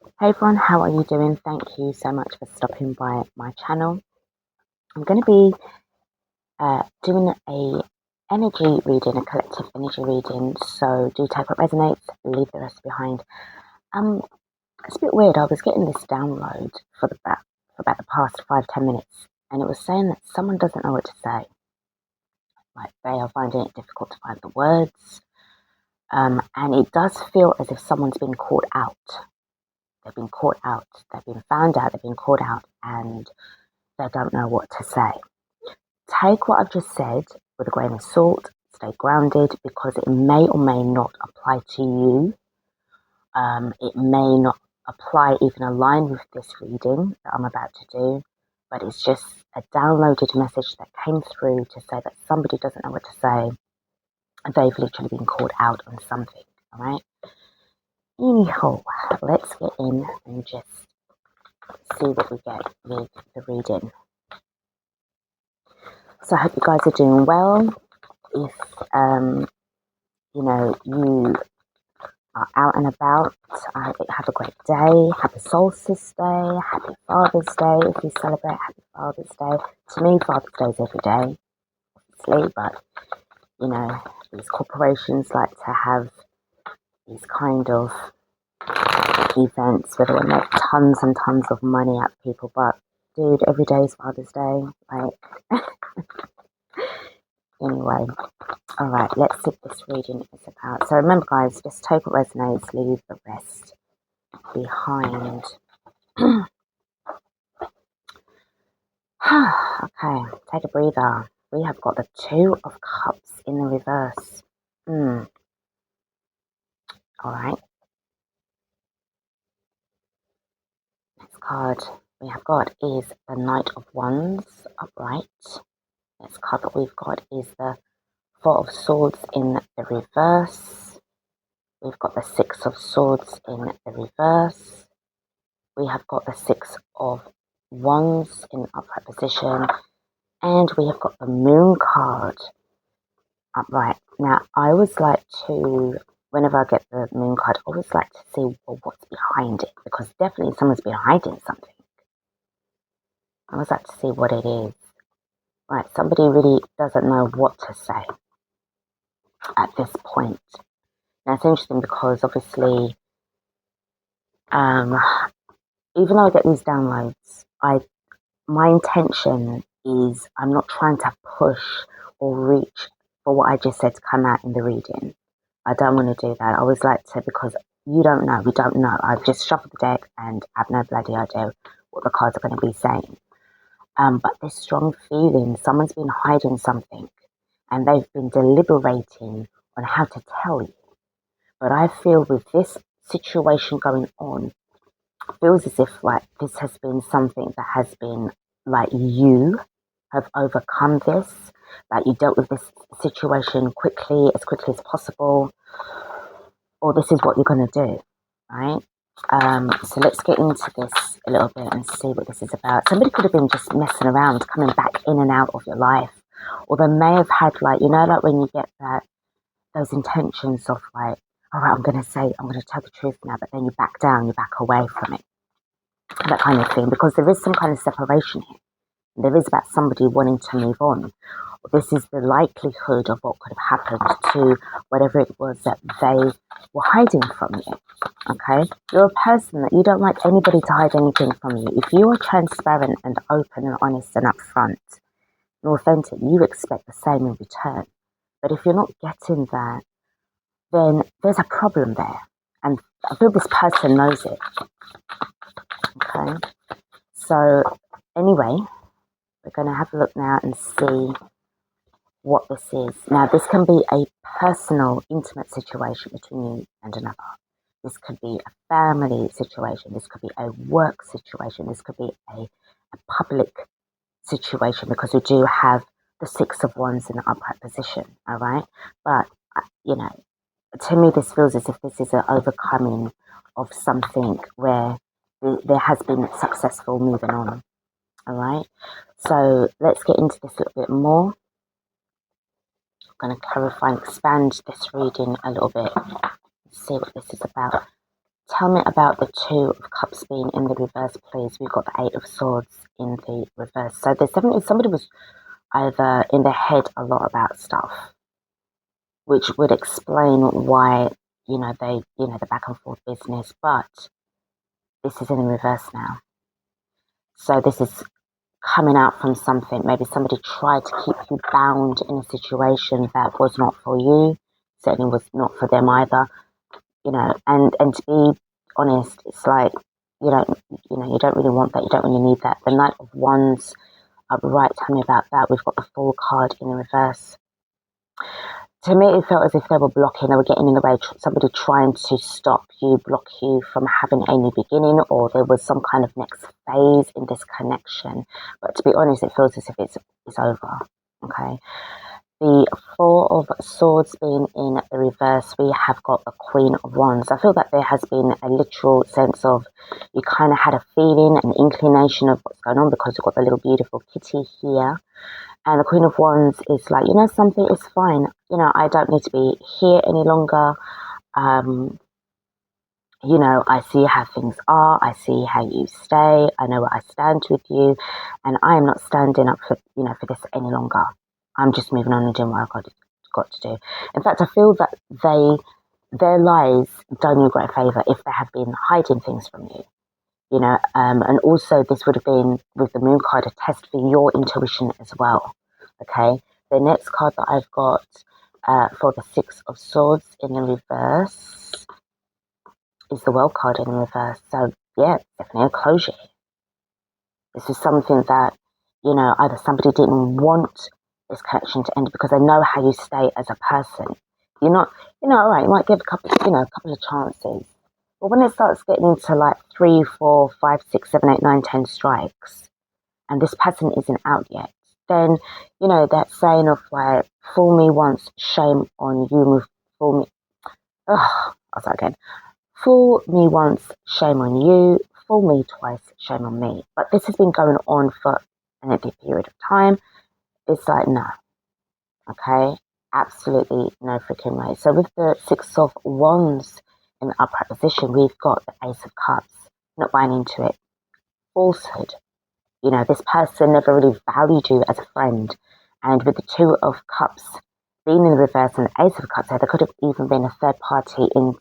Hey everyone, how are you doing? Thank you so much for stopping by my channel. I'm going to be doing a energy reading, a collective energy reading. So do take what resonates, leave the rest behind. It's a bit weird. I was getting this download for about the past 5-10 minutes, and it was saying that someone doesn't know what to say. Like they are finding it difficult to find the words, and it does feel as if someone's been caught out. They've been caught out. They've been found out. They've been caught out, and they don't know what to say. Take what I've just said with a grain of salt, stay grounded because it may or may not apply to you. It may not apply even align with this reading that I'm about to do, but it's just a downloaded message that came through to say that somebody doesn't know what to say. They've literally been called out on something, all right? Anyhow, let's get in and just see what we get with the reading. So I hope you guys are doing well. If you are out and about, I hope you have a great day. Happy Solstice Day, Happy Father's Day if you celebrate. Happy Father's Day. To me, Father's Day is every day, obviously, but these corporations like to have these kind of events where they want to make tons and tons of money out of people, but dude, every day is Father's Day. Like, anyway. All right, let's see what this reading is about. So remember, guys, just take what resonates, leave the rest behind. Okay, take a breather. We have got the Two of Cups in the reverse. All right. Next card we have got is the Knight of Wands upright. Next card that we've got is the Four of Swords in the reverse. We've got the Six of Swords in the reverse. We have got the Six of Wands in upright position. And we have got the Moon card upright. Now, I always like to, whenever I get the Moon card, I always like to see, well, what's behind it. Because definitely someone's been hiding something. I always like to see what it is. Right, somebody really doesn't know what to say at this point. Now, it's interesting because obviously, even though I get these downloads, my intention is I'm not trying to push or reach for what I just said to come out in the reading. I don't want to do that. I always like to, because you don't know, we don't know. I've just shuffled the deck and have no bloody idea what the cards are going to be saying. But this strong feeling, someone's been hiding something and they've been deliberating on how to tell you. But I feel with this situation going on, it feels as if like this has been something that has been like you have overcome this, like you dealt with this situation quickly, as quickly as possible, or this is what you're going to do, right? So let's get into this a little bit and see what this is about. Somebody could have been just messing around, coming back in and out of your life, or they may have had like, like when you get those intentions of like, all right, I'm going to tell the truth now, but then you back down, you back away from it, that kind of thing, because there is some kind of separation here. There is about somebody wanting to move on. This is the likelihood of what could have happened to whatever it was that they were hiding from you. Okay? You're a person that you don't like anybody to hide anything from you. If you are transparent and open and honest and upfront and authentic, you expect the same in return. But if you're not getting that, then there's a problem there. And I feel this person knows it. Okay? So, anyway, we're going to have a look now and see what this is. Now, this can be a personal, intimate situation between you and another. This could be a family situation. This could be a work situation. This could be a public situation, because we do have the Six of Wands in the upright position, all right? But, to me, this feels as if this is an overcoming of something where there has been successful moving on, all right? So let's get into this a little bit more. I'm going to clarify and expand this reading a little bit, see what this is about. tell me about the Two of Cups being in the reverse, please? We've got the Eight of Swords in the reverse. So there's definitely somebody was either in their head a lot about stuff, which would explain why, the back and forth business, but this is in the reverse now. So this is coming out from something. Maybe somebody tried to keep you bound in a situation that was not for you, certainly was not for them either. And to be honest, it's like you don't really want that. You don't really need that. The Knight of Wands upright. Tell me about that. We've got the Fool card in the reverse. To me, it felt as if they were blocking, they were getting in the way, somebody trying to stop you, block you from having a new beginning, or there was some kind of next phase in this connection. But to be honest, it feels as if it's over, okay? The Four of Swords being in the reverse, we have got the Queen of Wands. I feel that there has been a literal sense of you kind of had a feeling, an inclination of what's going on because you've got the little beautiful kitty here. And the Queen of Wands is like, something is fine. I don't need to be here any longer. I see how things are. I see how you stay. I know where I stand with you. And I am not standing up for this any longer. I'm just moving on and doing what I've got to do. In fact, I feel that their lies done you a great favour if they have been hiding things from you. And also this would have been, with the Moon card, a test for your intuition as well, okay? The next card that I've got for the Six of Swords in the reverse is the World card in the reverse. So, yeah, definitely a closure. This is something that, either somebody didn't want this connection to end because they know how you stay as a person. You're not, all right, you might give a couple of chances. But when it starts getting into like 3, 4, 5, 6, 7, 8, 9, 10 strikes, and this pattern isn't out yet, then, that saying of like, fool me once, shame on you, fool me. I'll start again. Fool me once, shame on you. Fool me twice, shame on me. But this has been going on for an empty period of time. It's like, no. Okay? Absolutely no freaking way. So with the Six of Wands in the upright position, we've got the Ace of Cups. Not buying into it. Falsehood. This person never really valued you as a friend. And with the Two of Cups being in the reverse and the Ace of Cups there could have even been a third party in,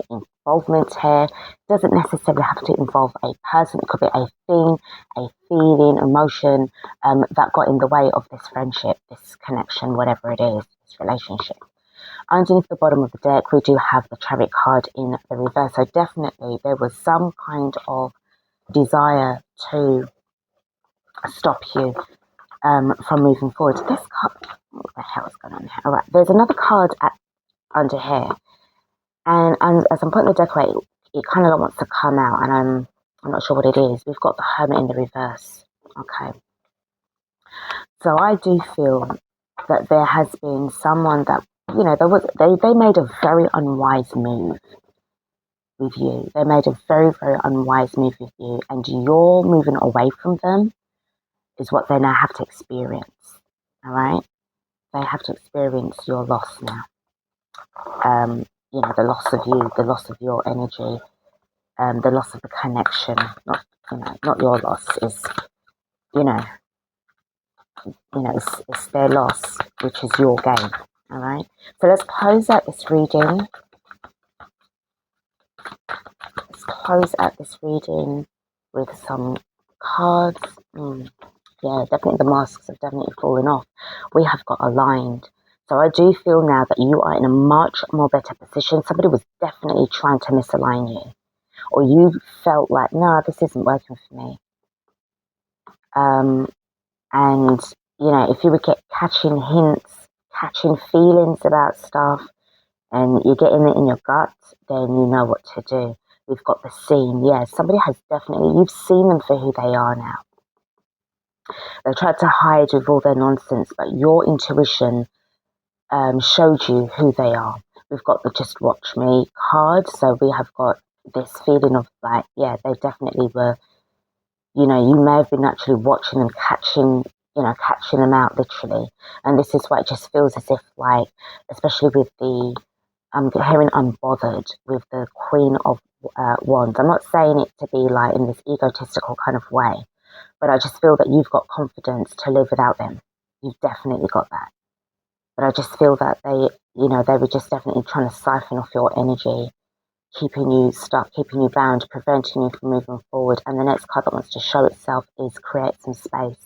involvement here. It doesn't necessarily have to involve a person. It could be a thing, a feeling, emotion that got in the way of this friendship, this connection, whatever it is, this relationship. Underneath the bottom of the deck, we do have the Chariot card in the reverse. So definitely there was some kind of desire to stop you from moving forward. This card, what the hell is going on here? All right, there's another card under here. And as I'm putting the deck away, it kind of wants to come out, and I'm not sure what it is. We've got the Hermit in the reverse. Okay. So I do feel that there has been someone that, they made a very unwise move with you. They made a very, very unwise move with you, and you're moving away from them is what they now have to experience. All right? They have to experience your loss now. The loss of you, the loss of your energy, the loss of the connection. Not your loss. It's their loss, which is your gain. All right. So let's close out this reading. Let's close out this reading with some cards. Yeah, definitely the masks have definitely fallen off. We have got aligned. So I do feel now that you are in a much more better position. Somebody was definitely trying to misalign you. Or you felt like, no, this isn't working for me. And, if you would get catching hints, catching feelings about stuff, and you're getting it in your gut, then you know what to do. We've got the scene. Yeah, somebody has definitely, you've seen them for who they are now. They tried to hide with all their nonsense, but your intuition showed you who they are. We've got the Just Watch Me card, so we have got this feeling of like, yeah, they definitely were, you may have been actually watching them, catching them out literally. And this is why it just feels as if, like, especially with the I'm hearing unbothered with the Queen of Wands. I'm not saying it to be like in this egotistical kind of way, but I just feel that you've got confidence to live without them. You've definitely got that. But I just feel that they were just definitely trying to siphon off your energy, keeping you stuck, keeping you bound, preventing you from moving forward. And the next card that wants to show itself is create some space.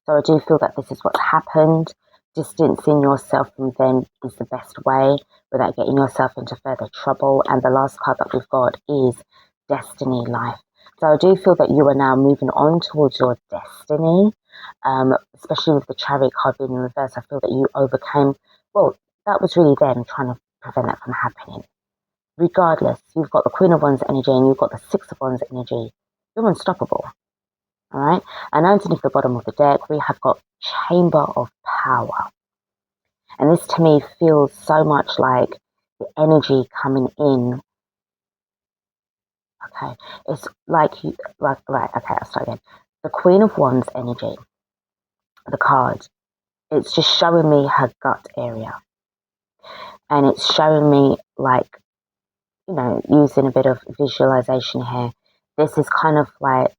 So I do feel that this is what's happened. Distancing yourself from them is the best way without getting yourself into further trouble. And the last card that we've got is destiny life. So I do feel that you are now moving on towards your destiny, especially with the Chariot card being in reverse. I feel that you overcame, well, that was really them trying to prevent that from happening. Regardless, you've got the Queen of Wands energy and you've got the Six of Wands energy. You're unstoppable. All right. And underneath the bottom of the deck, we have got Chamber of Power. And this to me feels so much like the energy coming in. Okay. It's like right, okay, I'll start again. The Queen of Wands energy, the card, it's just showing me her gut area. And it's showing me like, using a bit of visualization here. This is kind of like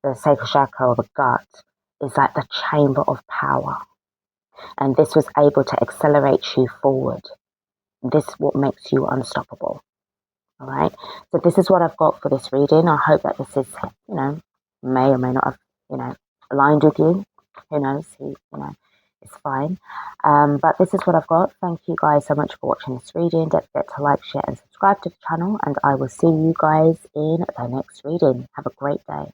the sacral chakra or the gut is like the chamber of power. And this was able to accelerate you forward. This is what makes you unstoppable. All right. So this is what I've got for this reading. I hope that this is, may or may not have, aligned with you. Who knows? It's fine. But this is what I've got. Thank you guys so much for watching this reading. Don't forget to like, share and subscribe to the channel. And I will see you guys in the next reading. Have a great day.